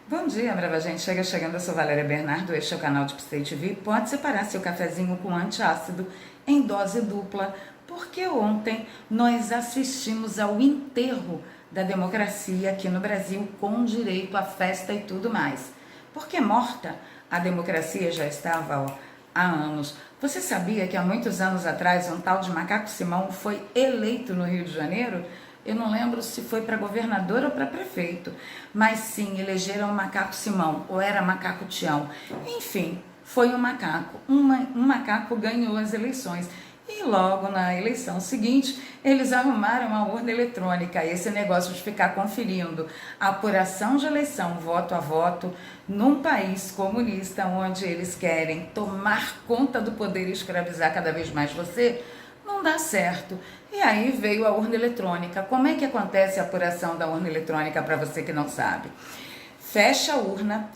Bom dia, brava gente. Chegando, eu sou Valéria Bernardo, este é o canal de Pstay TV. Pode separar seu cafezinho com antiácido em dose dupla, porque ontem nós assistimos ao enterro da democracia aqui no Brasil com direito à festa e tudo mais. Porque morta, a democracia já estava há anos. Você sabia que há muitos anos atrás um tal de Macaco Simão foi eleito no Rio de Janeiro? Eu não lembro se foi para governador ou para prefeito, mas sim, elegeram o Macaco Simão, ou era Macaco Tião. Enfim, foi um macaco. Um macaco ganhou as eleições. E logo na eleição seguinte, eles arrumaram a urna eletrônica, esse negócio de ficar conferindo a apuração de eleição, voto a voto, num país comunista, onde eles querem tomar conta do poder e escravizar cada vez mais você, não dá certo. E aí veio a urna eletrônica. Como é que acontece a apuração da urna eletrônica, para você que não sabe? Fecha a urna,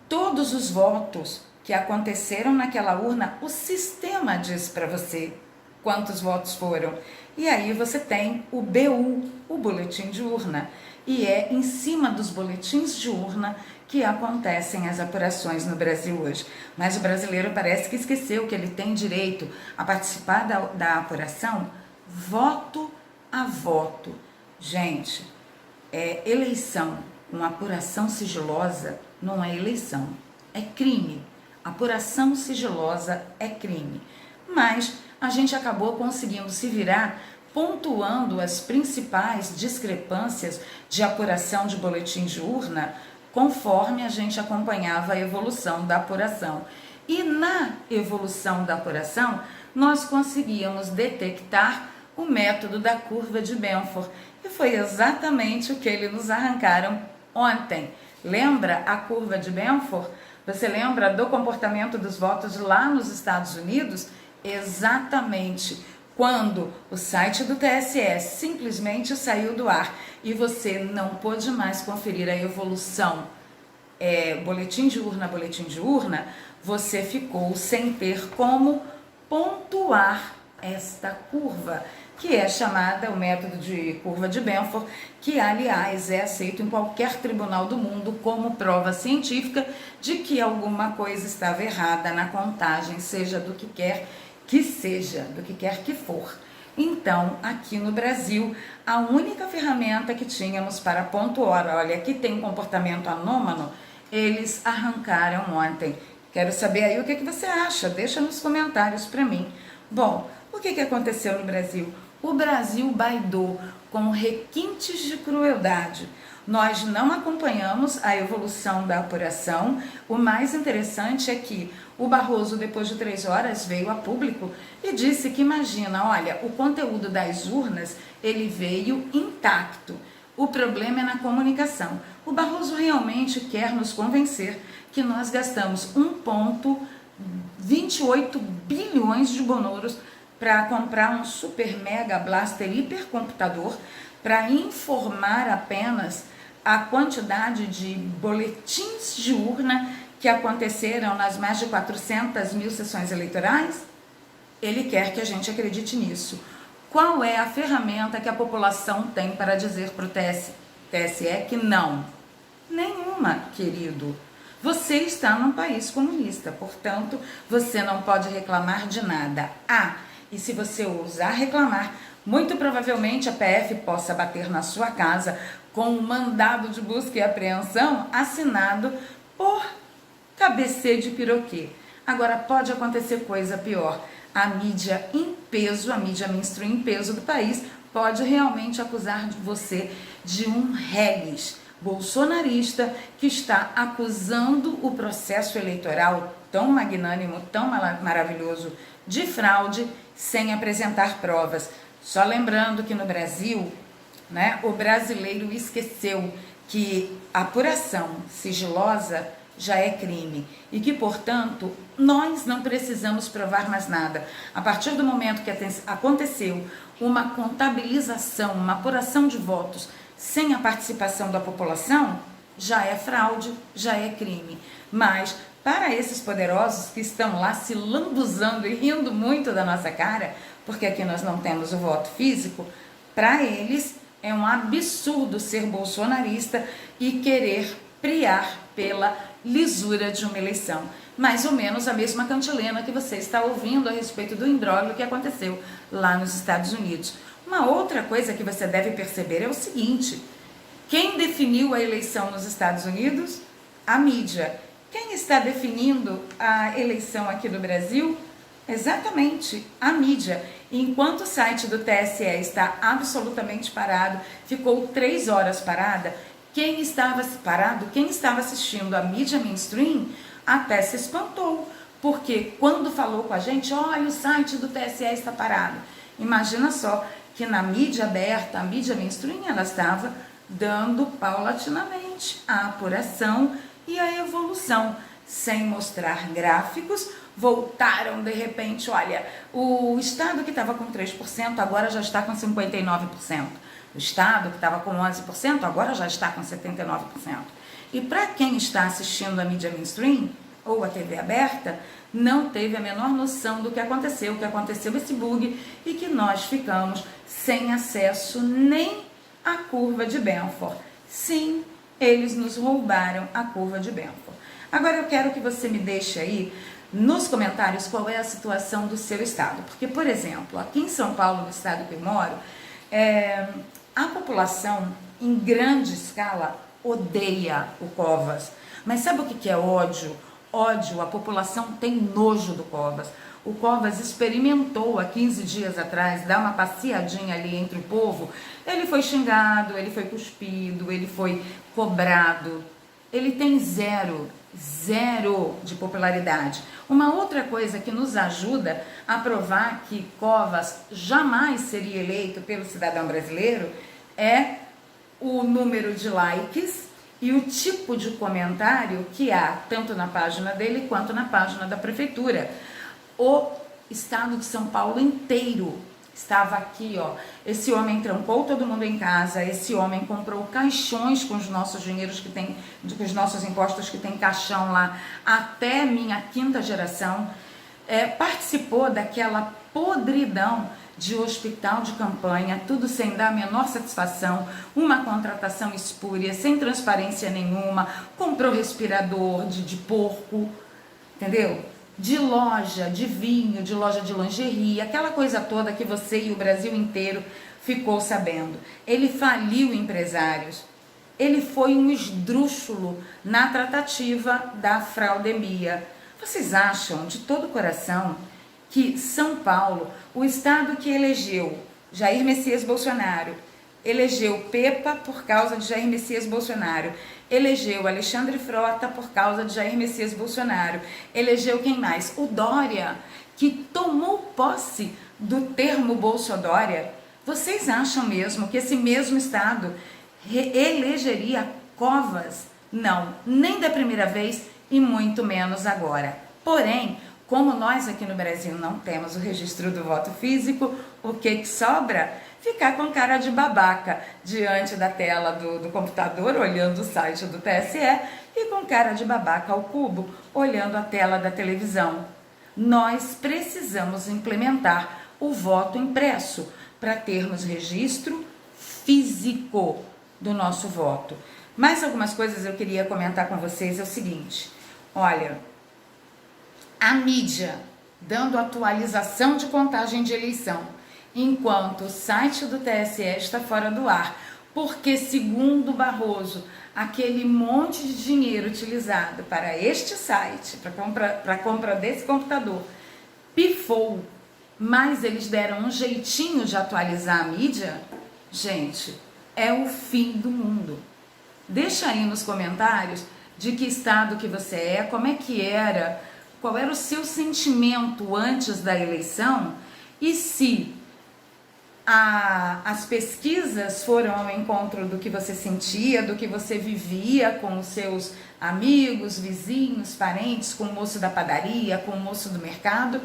todos os votos que aconteceram naquela urna, o sistema diz para você quantos votos foram. E aí você tem o BU, o boletim de urna. E é em cima dos boletins de urna que acontecem as apurações no Brasil hoje. Mas o brasileiro parece que esqueceu que ele tem direito a participar da apuração voto a voto. Gente, eleição com apuração sigilosa não é eleição, é crime. Apuração sigilosa é crime. Mas a gente acabou conseguindo se virar pontuando as principais discrepâncias de apuração de boletim de urna conforme a gente acompanhava a evolução da apuração. E na evolução da apuração, nós conseguíamos detectar o método da curva de Benford. E foi exatamente o que eles nos arrancaram ontem. Lembra a curva de Benford? Você lembra do comportamento dos votos lá nos Estados Unidos? Exatamente quando o site do TSE simplesmente saiu do ar e você não pôde mais conferir a evolução boletim de urna, você ficou sem ter como pontuar esta curva, que é chamada o método de curva de Benford, que aliás é aceito em qualquer tribunal do mundo como prova científica de que alguma coisa estava errada na contagem, seja do que quer que seja, do que quer que for. Então, aqui no Brasil, a única ferramenta que tínhamos para pontuar, olha, aqui tem um comportamento anômalo, eles arrancaram ontem. Quero saber aí o que você acha, deixa nos comentários para mim. Bom, o que aconteceu no Brasil? O Brasil baidou com requintes de crueldade. Nós não acompanhamos a evolução da apuração. O mais interessante é que o Barroso, depois de 3 horas, veio a público e disse que, imagina, olha, o conteúdo das urnas, ele veio intacto. O problema é na comunicação. O Barroso realmente quer nos convencer que nós gastamos 1,28 bilhões de bonouros para comprar um super mega blaster hipercomputador para informar apenas a quantidade de boletins de urna que aconteceram nas mais de 400 mil sessões eleitorais. Ele quer que a gente acredite nisso. Qual é a ferramenta que a população tem para dizer para o TSE que não? Nenhuma, querido. Você está num país comunista, portanto, você não pode reclamar de nada. E se você ousar reclamar, muito provavelmente a PF possa bater na sua casa com um mandado de busca e apreensão assinado por cabeceira de piroquê. Agora, pode acontecer coisa pior. A mídia em peso, a mídia mainstream em peso do país, pode realmente acusar de você de um reles bolsonarista que está acusando o processo eleitoral tão magnânimo, tão maravilhoso de fraude, sem apresentar provas. Só lembrando que no Brasil, o brasileiro esqueceu que a apuração sigilosa já é crime e que, portanto, nós não precisamos provar mais nada. A partir do momento que aconteceu uma contabilização, uma apuração de votos sem a participação da população, já é fraude, já é crime. Mas para esses poderosos que estão lá se lambuzando e rindo muito da nossa cara, porque aqui nós não temos o voto físico, para eles é um absurdo ser bolsonarista e querer priar pela lisura de uma eleição. Mais ou menos a mesma cantilena que você está ouvindo a respeito do imbróglio que aconteceu lá nos Estados Unidos. Uma outra coisa que você deve perceber é o seguinte: quem definiu a eleição nos Estados Unidos? A mídia. Quem está definindo a eleição aqui no Brasil? Exatamente, a mídia. Enquanto o site do TSE está absolutamente parado, ficou 3 horas parada, quem estava assistindo a mídia mainstream até se espantou, porque quando falou com a gente, olha, o site do TSE está parado. Imagina só que na mídia aberta, a mídia mainstream, ela estava dando paulatinamente a apuração e a evolução, sem mostrar gráficos. Voltaram de repente, olha, o estado que estava com 3% agora já está com 59%. O estado que estava com 11% agora já está com 79%. E para quem está assistindo a mídia mainstream ou a TV aberta, não teve a menor noção do que aconteceu esse bug e que nós ficamos sem acesso nem à curva de Benford. Sim, eles nos roubaram a curva de Benford. Agora eu quero que você me deixe aí nos comentários qual é a situação do seu estado. Porque, por exemplo, aqui em São Paulo, no estado que eu moro, a população, em grande escala, odeia o Covas. Mas sabe o que é ódio? Ódio, a população tem nojo do Covas. O Covas experimentou há 15 dias atrás dar uma passeadinha ali entre o povo. Ele foi xingado, ele foi cuspido, ele foi cobrado. Ele tem zero de popularidade. Uma outra coisa que nos ajuda a provar que Covas jamais seria eleito pelo cidadão brasileiro é o número de likes e o tipo de comentário que há tanto na página dele quanto na página da prefeitura. O estado de São Paulo inteiro estava aqui, ó. Esse homem trancou todo mundo em casa, esse homem comprou caixões com os nossos dinheiros que tem, com os nossos impostos que tem caixão lá, até minha 5ª geração, participou daquela podridão de hospital de campanha, tudo sem dar a menor satisfação, uma contratação espúria, sem transparência nenhuma, comprou respirador de porco, entendeu? De loja de vinho, de loja de lingerie, aquela coisa toda que você e o Brasil inteiro ficou sabendo. Ele faliu empresários, ele foi um esdrúxulo na tratativa da fraudemia. Vocês acham de todo o coração que São Paulo, o estado que elegeu Jair Messias Bolsonaro, elegeu Pepa por causa de Jair Messias Bolsonaro, elegeu Alexandre Frota por causa de Jair Messias Bolsonaro, elegeu quem mais? O Dória, que tomou posse do termo Bolsodória. Vocês acham mesmo que esse mesmo estado elegeria Covas? Não, nem da primeira vez e muito menos agora. Porém, como nós aqui no Brasil não temos o registro do voto físico, o que sobra? Ficar com cara de babaca diante da tela do computador, olhando o site do TSE, e com cara de babaca ao cubo, olhando a tela da televisão. Nós precisamos implementar o voto impresso para termos registro físico do nosso voto. Mais algumas coisas eu queria comentar com vocês, é o seguinte: olha, a mídia dando atualização de contagem de eleição, enquanto o site do TSE está fora do ar, porque, segundo Barroso, aquele monte de dinheiro utilizado para este site, para compra desse computador, pifou, mas eles deram um jeitinho de atualizar a mídia. Gente, é o fim do mundo. Deixa aí nos comentários de que estado que você é, como é que era, qual era o seu sentimento antes da eleição e se as pesquisas foram ao encontro do que você sentia, do que você vivia com os seus amigos, vizinhos, parentes, com o moço da padaria, com o moço do mercado,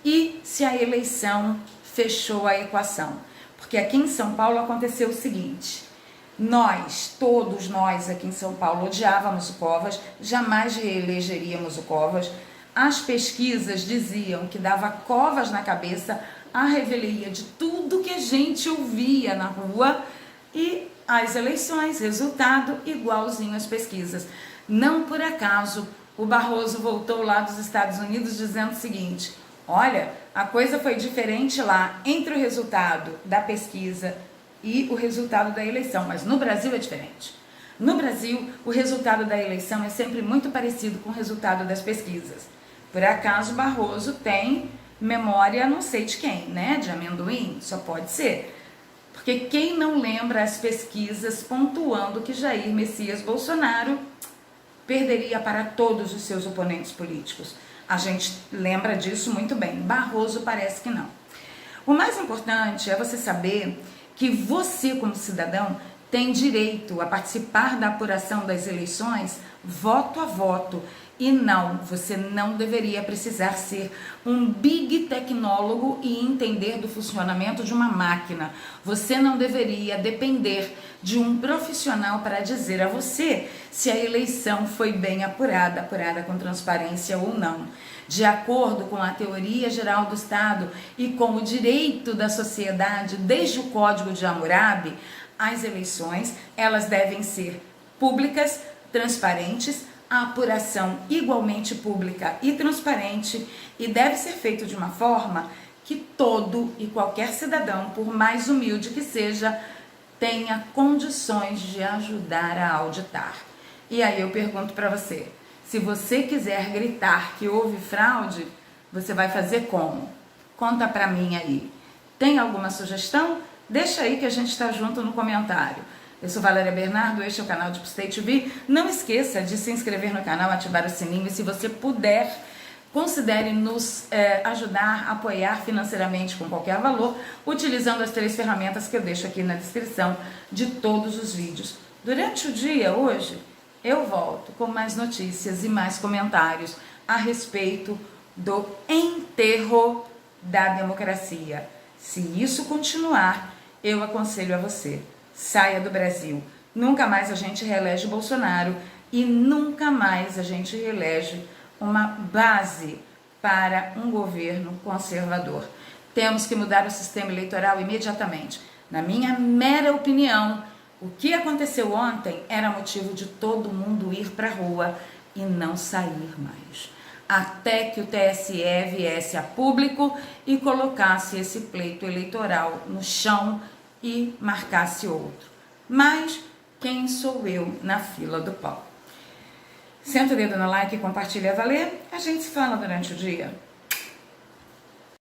e se a eleição fechou a equação. Porque aqui em São Paulo aconteceu o seguinte: todos nós aqui em São Paulo odiávamos o Covas, jamais reelegeríamos o Covas. As pesquisas diziam que dava Covas na cabeça, a revelia de tudo que a gente ouvia na rua, e as eleições, resultado igualzinho às pesquisas. Não por acaso o Barroso voltou lá dos Estados Unidos dizendo o seguinte: olha, a coisa foi diferente lá entre o resultado da pesquisa e o resultado da eleição, mas no Brasil é diferente. No Brasil, o resultado da eleição é sempre muito parecido com o resultado das pesquisas. Por acaso, Barroso tem memória não sei de quem, né? De amendoim? Só pode ser. Porque quem não lembra as pesquisas pontuando que Jair Messias Bolsonaro perderia para todos os seus oponentes políticos? A gente lembra disso muito bem. Barroso parece que não. O mais importante é você saber que você, como cidadão, tem direito a participar da apuração das eleições voto a voto. E não, você não deveria precisar ser um big tecnólogo e entender do funcionamento de uma máquina. Você não deveria depender de um profissional para dizer a você se a eleição foi bem apurada com transparência ou não. De acordo com a teoria geral do Estado e com o direito da sociedade, desde o Código de Hammurabi, as eleições, elas devem ser públicas, transparentes, a apuração igualmente pública e transparente, e deve ser feito de uma forma que todo e qualquer cidadão, por mais humilde que seja, tenha condições de ajudar a auditar. E aí eu pergunto para você, se você quiser gritar que houve fraude, você vai fazer como? Conta para mim aí. Tem alguma sugestão? Deixa aí que a gente está junto no comentário. Eu sou Valéria Bernardo, este é o canal Deep State TV. Não esqueça de se inscrever no canal, ativar o sininho e, se você puder, considere nos ajudar, apoiar financeiramente com qualquer valor, utilizando as 3 ferramentas que eu deixo aqui na descrição de todos os vídeos. Durante o dia, hoje, eu volto com mais notícias e mais comentários a respeito do enterro da democracia. Se isso continuar, eu aconselho a você: saia do Brasil. Nunca mais a gente reelege Bolsonaro e nunca mais a gente reelege uma base para um governo conservador. Temos que mudar o sistema eleitoral imediatamente. Na minha mera opinião, o que aconteceu ontem era motivo de todo mundo ir para a rua e não sair mais, até que o TSE viesse a público e colocasse esse pleito eleitoral no chão e marcasse outro. Mas quem sou eu na fila do pão? Senta o dedo no like e compartilha a valer. A gente se fala durante o dia.